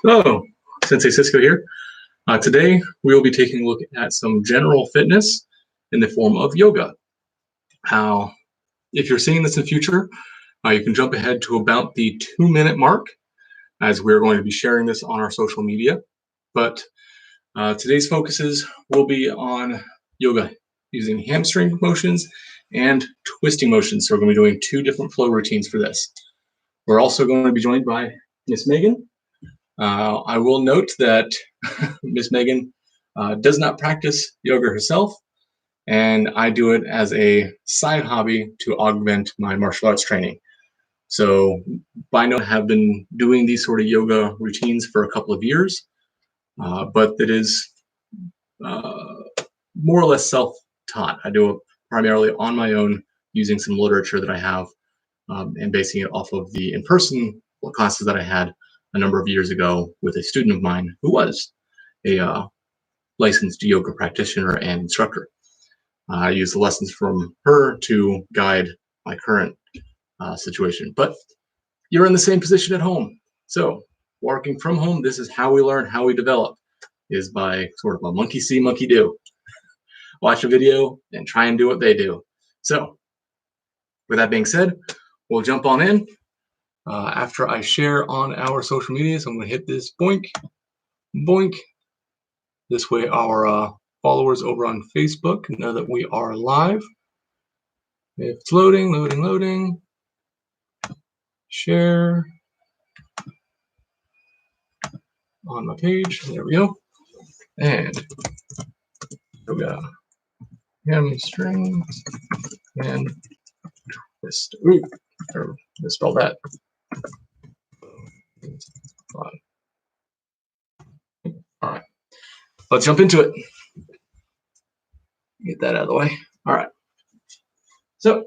Hello, Sensei Cisco here. Today we will be taking a look at some general fitness in the form of yoga. How, if you're seeing this in the future, you can jump ahead to about the 2-minute mark as we're going to be sharing this on our social media. But today's focuses will be on yoga using hamstring motions and twisting motions. So we're going to be doing 2 different flow routines for this. We're also going to be joined by Miss Megan. I will note that Miss Megan does not practice yoga herself, and I do it as a side hobby to augment my martial arts training. So by now I have been doing these sort of yoga routines for a couple of years, but it is more or less self-taught. I do it primarily on my own using some literature that I have and basing it off of the in-person classes that I had a number of years ago with a student of mine who was a licensed yoga practitioner and instructor. I use the lessons from her to guide my current situation. But you're in the same position at home. So working from home, this is how we learn, how we develop, is by sort of a monkey see, monkey do. Watch a video and try and do what they do. So with that being said, we'll jump on in. After I share on our social media, so I'm going to hit this boink, boink. This way our followers over on Facebook know that we are live. If it's loading, loading, share on my page. There we go. And yoga, hamstrings, and twist. Ooh, I misspelled that. All right, let's jump into it. Get that out of the way. All right. So, a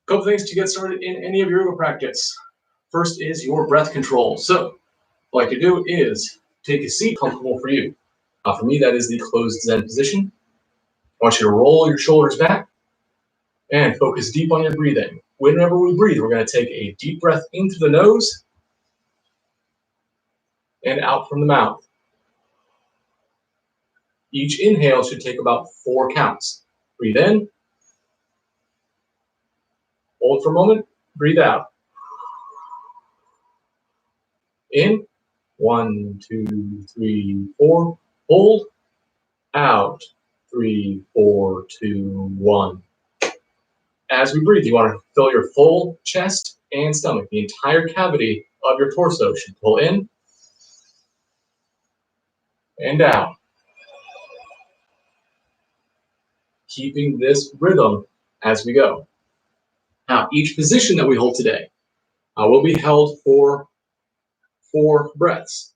couple things to get started in any of your yoga practice. First is your breath control. So, what I can do is take a seat comfortable for you. For me, that is the closed Zen position. I want you to roll your shoulders back and focus deep on your breathing. Whenever we breathe, we're going to take a deep breath in through the nose and out from the mouth. Each inhale should take about 4 counts. Breathe in, hold for a moment, breathe out. In, 1, 2, 3, 4, hold, out, 3, 4, 2, 1. As we breathe, you want to fill your full chest and stomach. The entire cavity of your torso should pull in and out. Keeping this rhythm as we go. Now, each position that we hold today will be held for 4 breaths.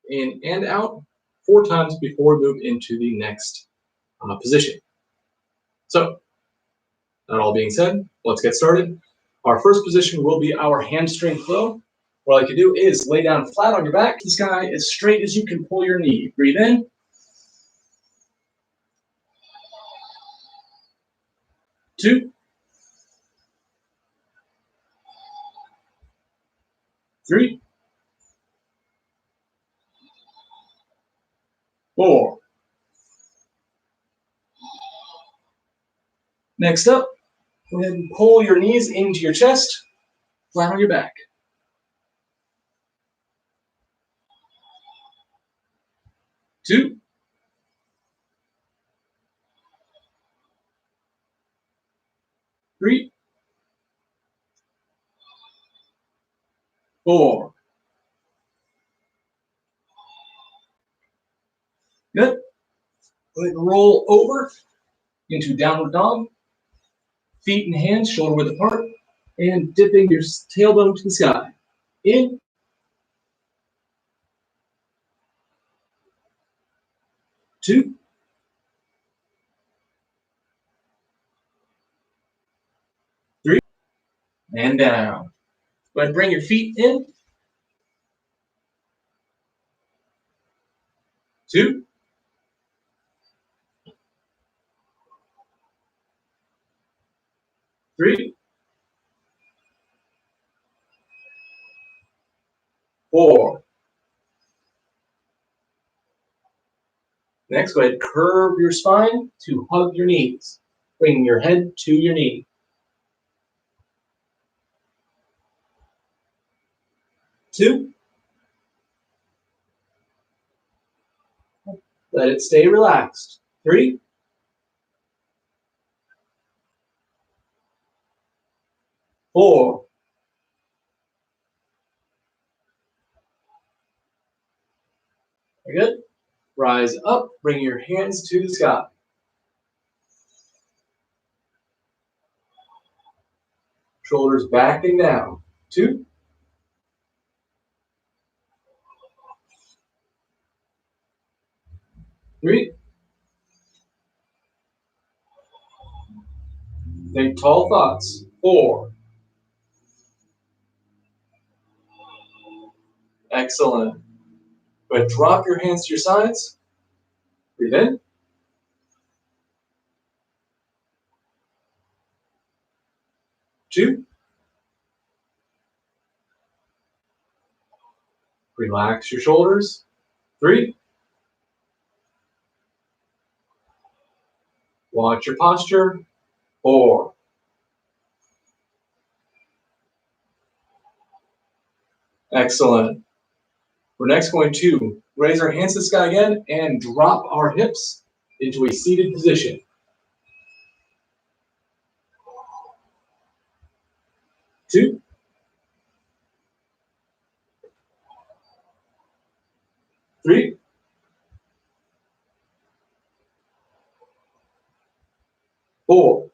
In and out 4 times before we move into the next position. So, that all being said, let's get started. Our first position will be our hamstring flow. What I like to do is lay down flat on your back. This guy as straight as you can pull your knee. Breathe in. 2, 3, 4. Next up, go ahead and pull your knees into your chest, flat on your back. 2, 3, 4. Good. Go ahead and roll over into downward dog. Feet and hands shoulder width apart, and dipping your tailbone to the sky. In. 2, 3, and down. Go ahead and bring your feet in. 2, 3, 4. Next, go ahead, curve your spine to hug your knees. Bring your head to your knee. 2. Let it stay relaxed. 3. 4. Very good. Rise up, bring your hands to the sky. Shoulders back and down. 2. 3. Think tall thoughts. 4. Excellent. Go ahead, drop your hands to your sides. Breathe in. 2. Relax your shoulders. 3. Watch your posture. 4. Excellent. We're next going to raise our hands to the sky again and drop our hips into a seated position. 2. 3. 4.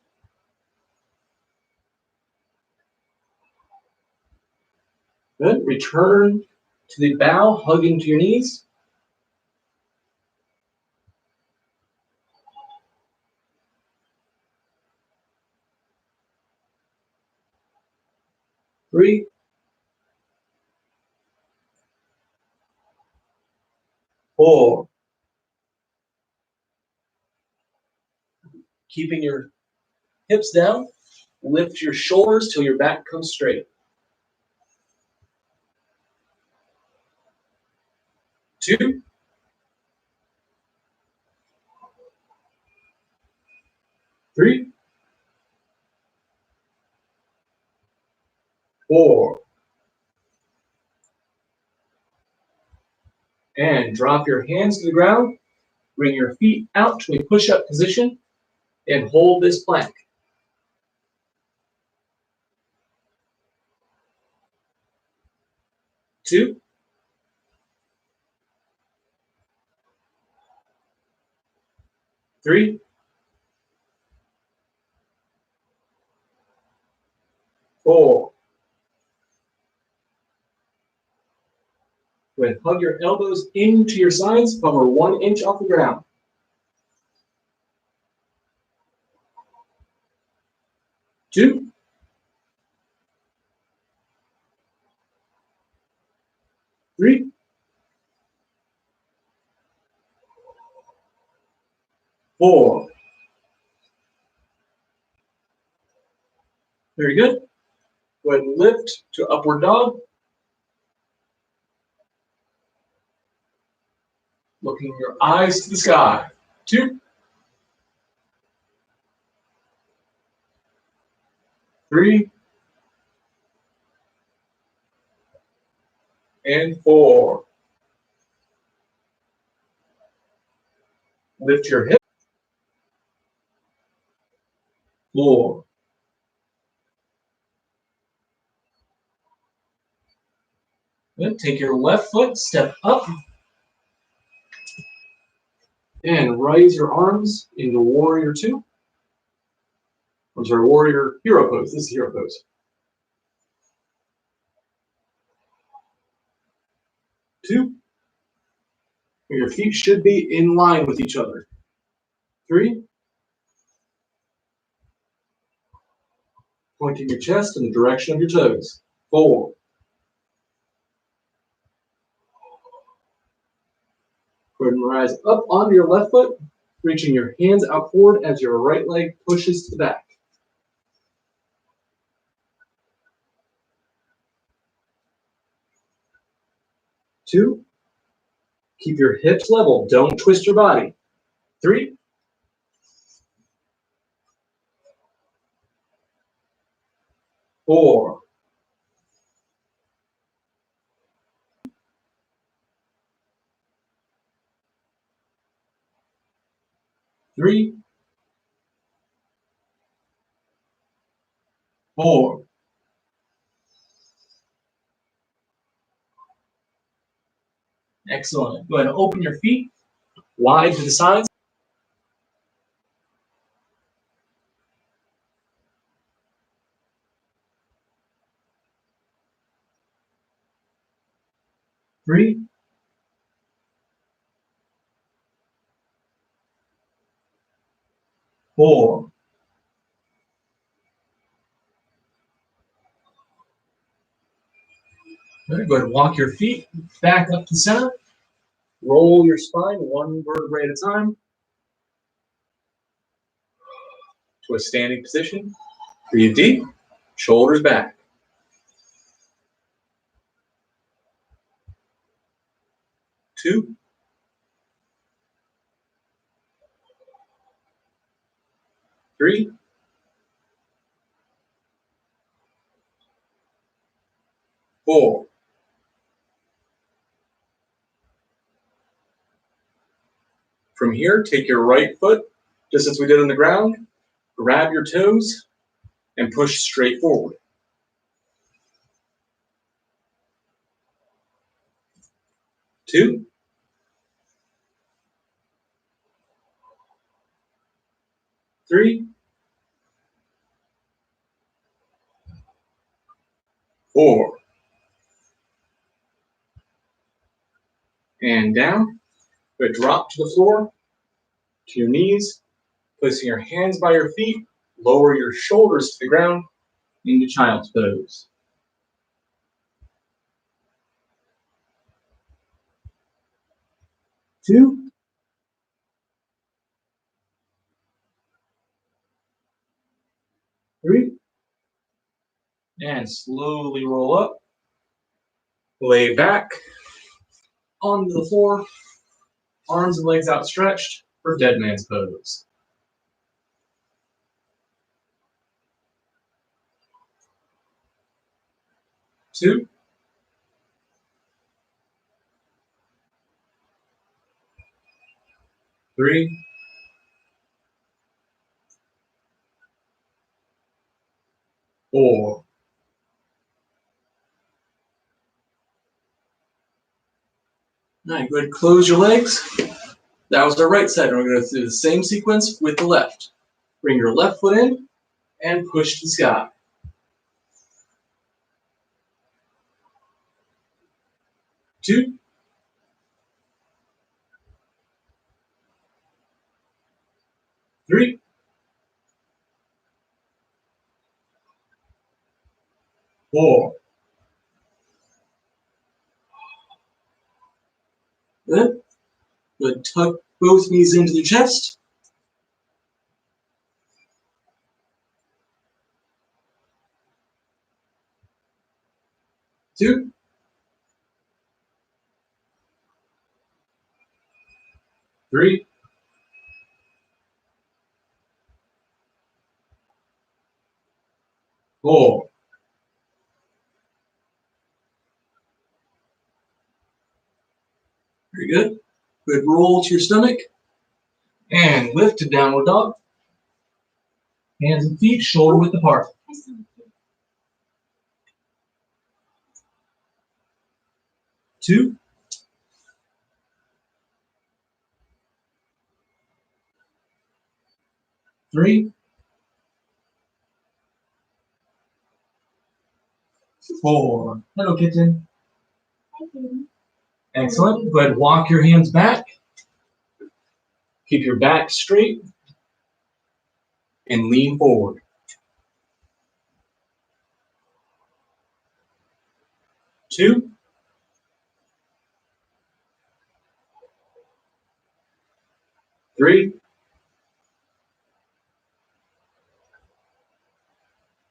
Good. Return to the bow, hugging to your knees. 3. 4. Keeping your hips down, lift your shoulders till your back comes straight. 2. 3. 4. And drop your hands to the ground. Bring your feet out to a push-up position and hold this plank. 2. 3. 4. Go ahead, hug your elbows into your sides, hover 1 inch off the ground. 2. 3. 4. Very good. Go ahead and lift to upward dog. Looking your eyes to the sky. 2. 3. And 4. Lift your hip. 4. Good. Take your left foot, step up, and raise your arms into warrior 2. I'm sorry, warrior hero pose. This is hero pose. 2. Your feet should be in line with each other. 3. Pointing your chest in the direction of your toes. 4. Go ahead and rise up onto your left foot, reaching your hands out forward as your right leg pushes to the back. 2. Keep your hips level. Don't twist your body. 3. 4. 3. 4. Excellent. Go ahead and open your feet wide to the sides. 3. 4. Good. Go ahead and walk your feet back up to center. Roll your spine one vertebrae at a time to a standing position. Breathe deep, shoulders back. 2. 3. 4. From here, take your right foot, just as we did on the ground, grab your toes, and push straight forward. 2. 3. 4. And down. Good. Drop to the floor, to your knees, placing your hands by your feet, lower your shoulders to the ground into child's pose. 2. 3. And slowly roll up. Lay back onto the floor, arms and legs outstretched for dead man's pose. 2. 3. 4. All right, go ahead and close your legs. That was our right side. We're going to do the same sequence with the left. Bring your left foot in and push to the sky. 2. 3. 4. Good. Good. Tuck both knees into the chest. 2. 3. 4. Very good. Good. Roll to your stomach and lift to downward dog. Hands and feet shoulder width apart. 2. 3. 4. Hello, kitten. Excellent. Go ahead and walk your hands back. Keep your back straight and lean forward. 2. 3.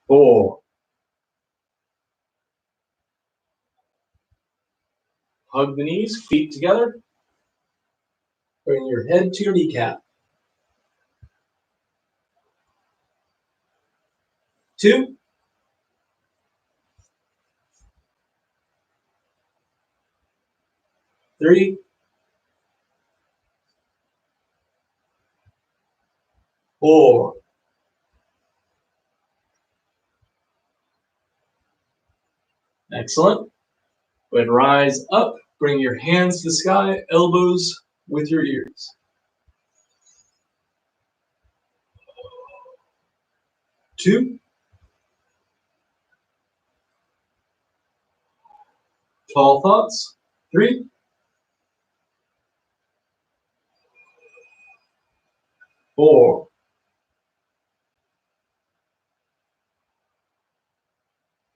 4. Hug the knees, feet together. Bring your head to your kneecap. 2, 3, 4. Excellent. Go ahead and rise up. Bring your hands to the sky, elbows with your ears. 2, tall thoughts. 3, 4.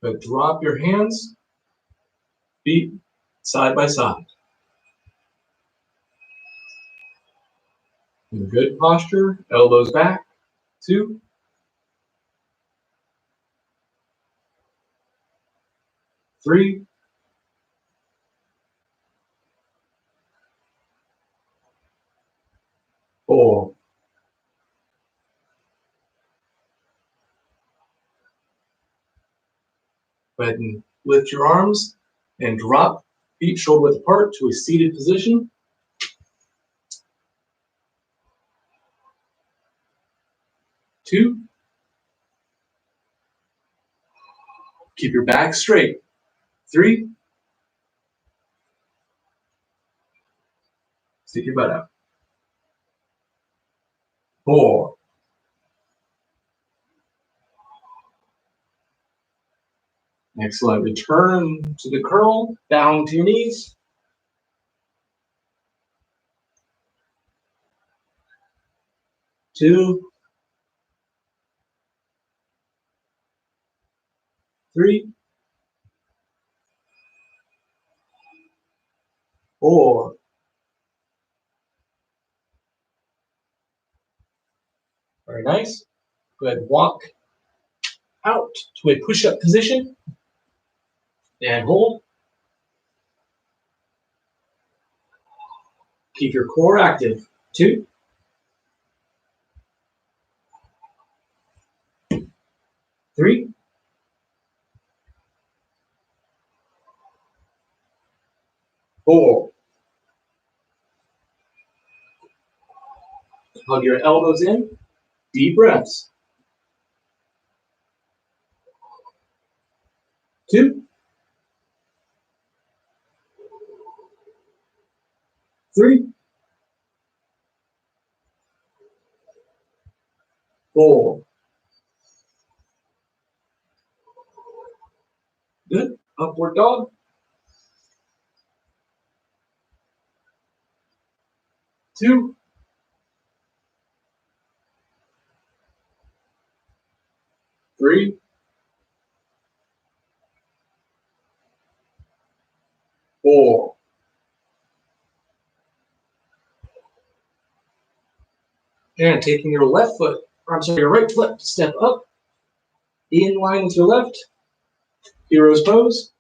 But drop your hands, feet side by side. In good posture, elbows back. 2, 3, 4. Go ahead and lift your arms and drop feet shoulder width apart to a seated position. 2, keep your back straight. 3, stick your butt out. 4. Excellent. Return to the curl, down to your knees. 2, 3, 4. Very nice. Go ahead and walk out to a push-up position and hold. Keep your core active. 2, 3, 4. Hug your elbows in. Deep breaths. 2, 3, 4. Good. Upward dog. 2, 3, 4. And taking your left foot, or I'm sorry, your right foot, step up, in line with your left. Hero's pose.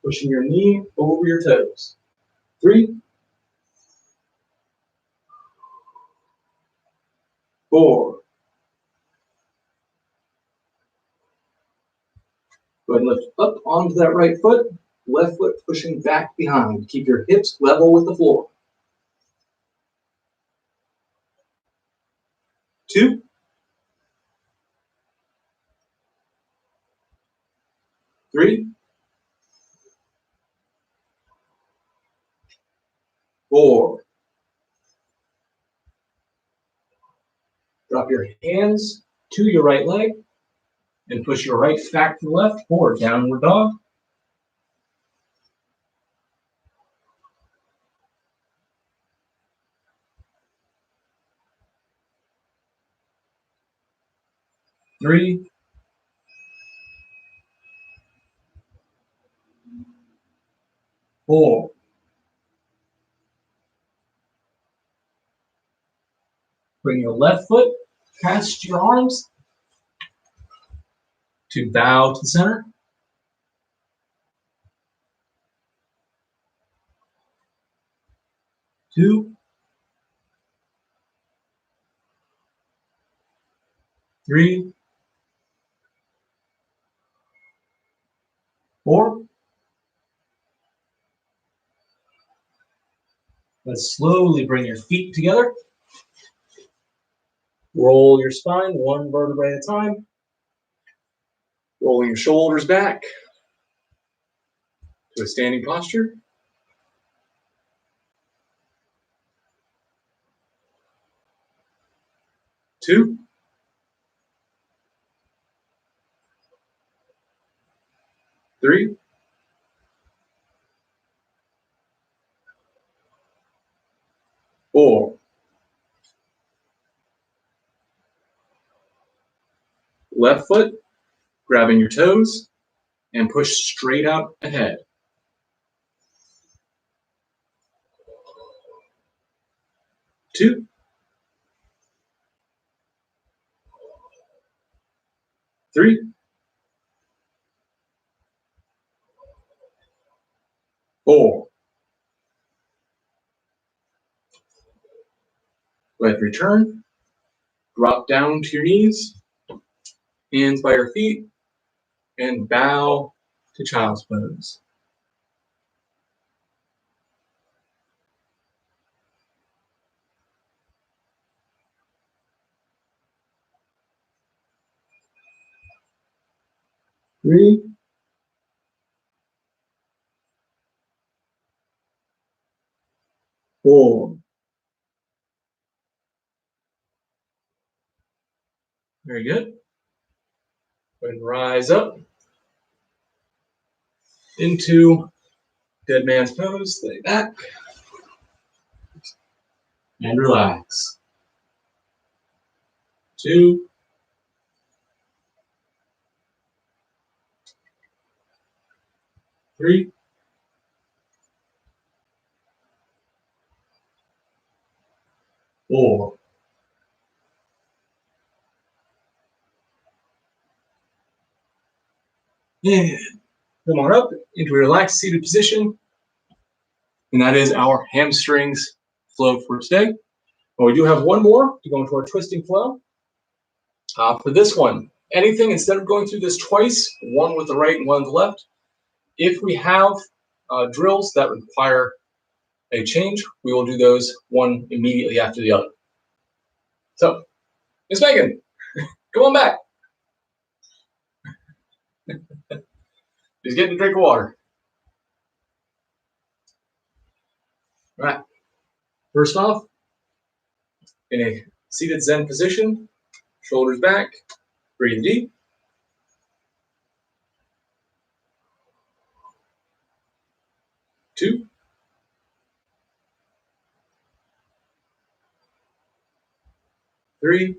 Pushing your knee over your toes. 3, 4. Go ahead and lift up onto that right foot. Left foot pushing back behind. Keep your hips level with the floor. 2, 3, 4. Drop your hands to your right leg and push your right back to the left for downward dog. 3, 4. Bring your left foot past your arms to bow to the center. 2, 3, 4. Let's slowly bring your feet together. Roll your spine one vertebrae at a time. Rolling your shoulders back to a standing posture. 2, 3, 4. Left foot, grabbing your toes, and push straight out ahead. 2, 3, 4. Let return. Drop down to your knees, hands by your feet, and bow to child's pose. Three, 4. Very good. Go ahead and rise up into dead man's pose. Lay back and relax. 2, 3, 4. And come on up into a relaxed seated position. And that is our hamstrings flow for today. Well, we do have one more to go into our twisting flow. For this one, anything, instead of going through this twice, one with the right and one with the left, if we have drills that require a change, we will do those one immediately after the other. So, Miss Megan, come on back. She's getting a drink of water. All right. First off, in a seated Zen position, shoulders back, breathe deep. 2, 3,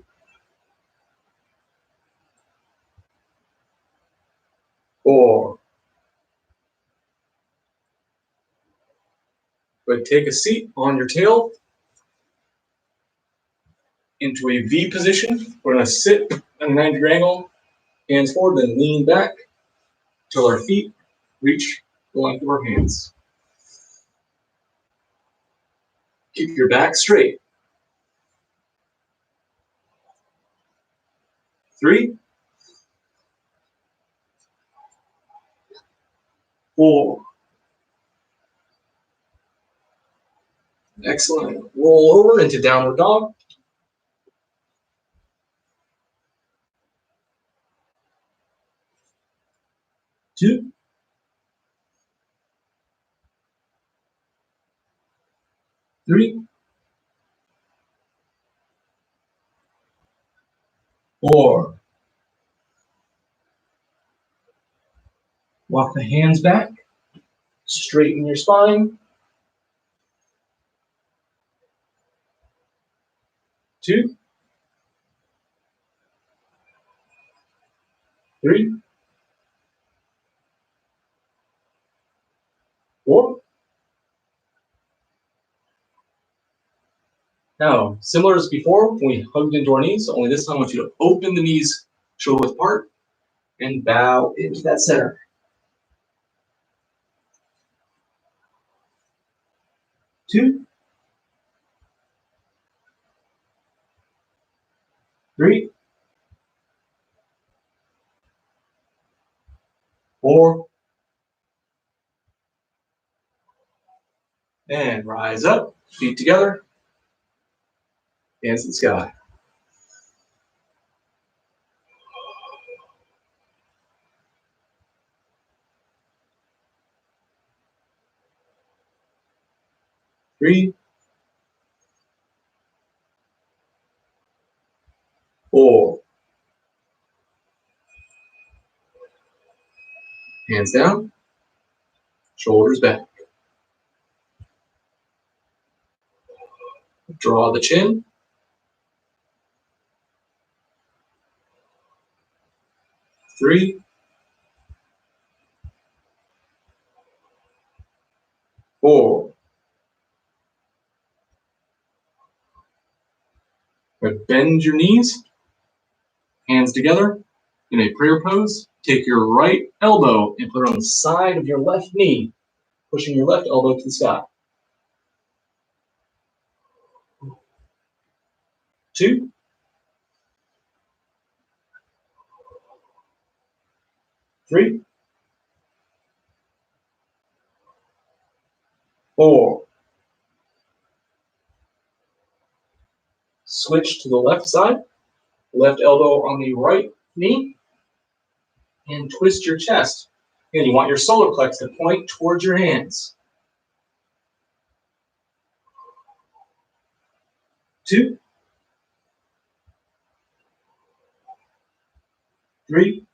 4. But take a seat on your tail into a V position. We're going to sit at a 90-degree angle, hands forward, then lean back till our feet reach the length of our hands. Keep your back straight. 3, 4. Excellent. Roll over into downward dog. 2, 3, 4. Walk the hands back. Straighten your spine. 2, 3, 4. Now, similar as before, when we hugged into our knees, only this time I want you to open the knees shoulder width apart and bow into that center. 2, 3, 4, and rise up, feet together, hands to the sky. 3, 4, hands down, shoulders back. Draw the chin. 3, 4. Bend your knees, hands together in a prayer pose. Take your right elbow and put it on the side of your left knee, pushing your left elbow to the sky. 2, 3, 4. Switch to the left side, left elbow on the right knee, and twist your chest. Again, you want your solar plex to point towards your hands. 2, 3,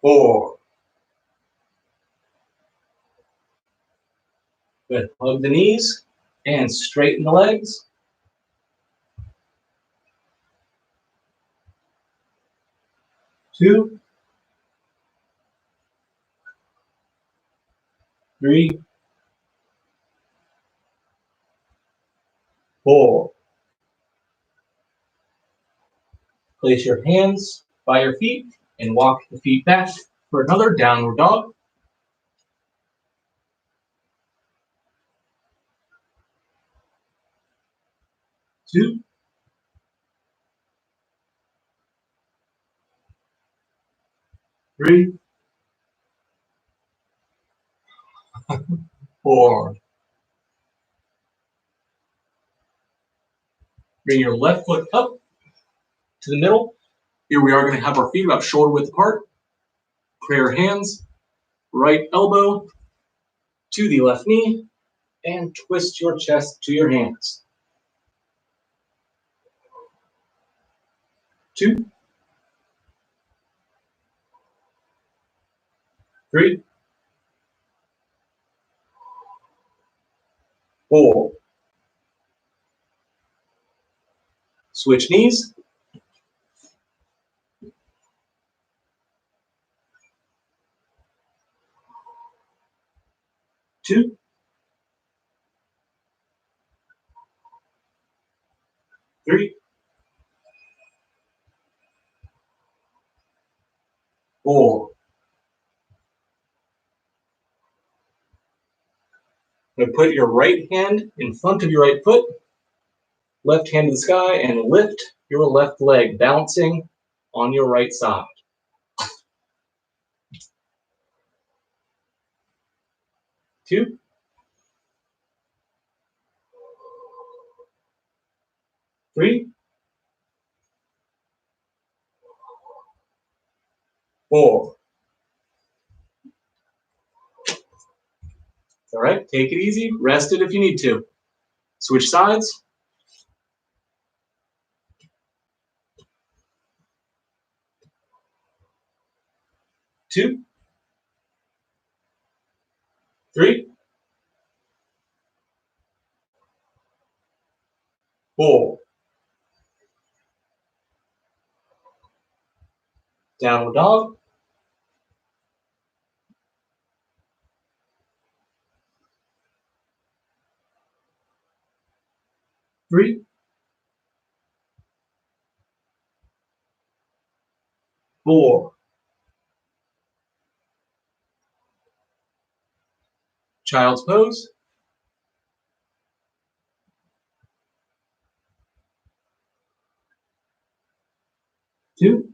4. Good. Hug the knees and straighten the legs. 2, 3, 4. Place your hands by your feet and walk the feet back for another downward dog. 2, 3, 4. Bring your left foot up to the middle. Here we are going to have our feet about shoulder width apart. Prayer hands, right elbow to the left knee, and twist your chest to your hands. 2, 3, 4. Switch knees. 2, 3, 4. Now put your right hand in front of your right foot, left hand to the sky, and lift your left leg, balancing on your right side. 2, 3, 4. All right, take it easy. Rest it if you need to. Switch sides. 2, 3, 4. Downward dog. 3, 4. Child's pose. 2,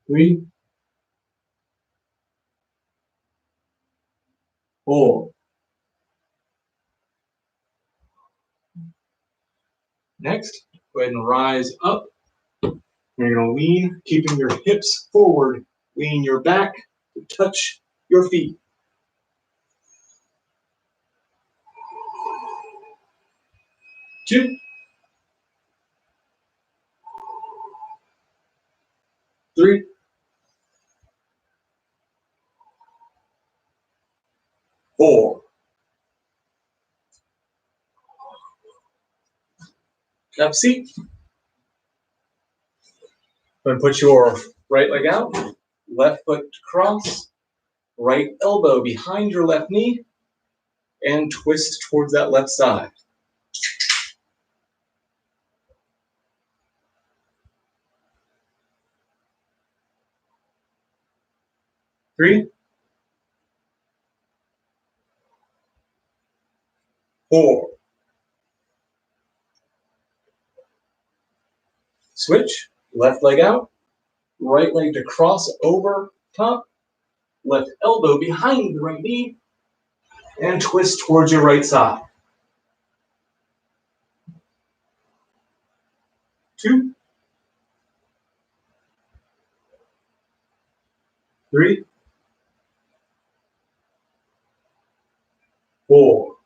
3, 4. Next, go ahead and rise up. You're going to lean, keeping your hips forward. Lean your back to touch your feet. 2, 3, 4. Have a seat. Then put your right leg out, left foot cross, right elbow behind your left knee, and twist towards that left side. 3, 4. Switch, left leg out, right leg to cross over top, left elbow behind the right knee, and twist towards your right side. 2, 3, 4.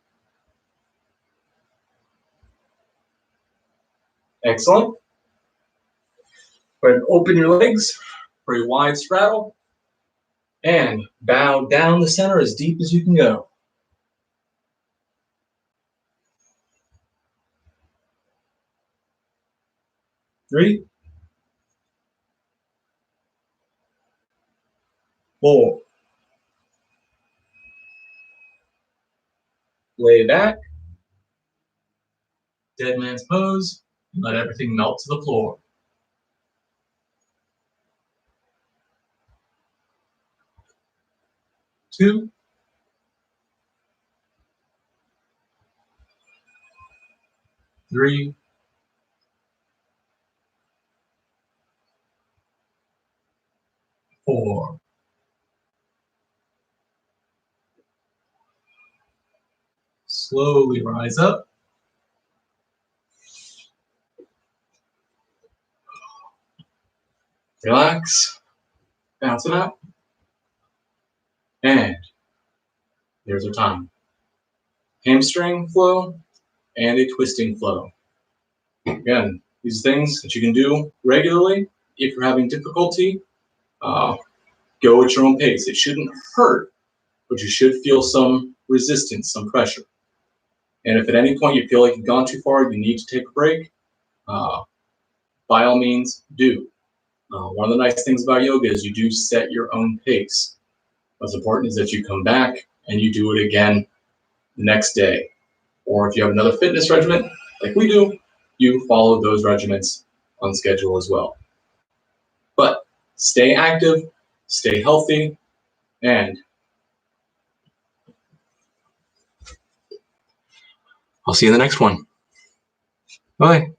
Excellent. Go ahead and open your legs for a wide straddle and bow down the center as deep as you can go. 3, 4. Lay back, dead man's pose, and let everything melt to the floor. 2, 3, 4. Slowly rise up. Relax, bounce it out, and there's our time. Hamstring flow and a twisting flow. Again, these things that you can do regularly. If you're having difficulty, go at your own pace. It shouldn't hurt, but you should feel some resistance, some pressure. And if at any point you feel like you've gone too far, you need to take a break, by all means, do. One of the nice things about yoga is you do set your own pace. What's important is that you come back and you do it again the next day. Or if you have another fitness regimen, like we do, you follow those regimens on schedule as well. But stay active, stay healthy, and I'll see you in the next one. Bye.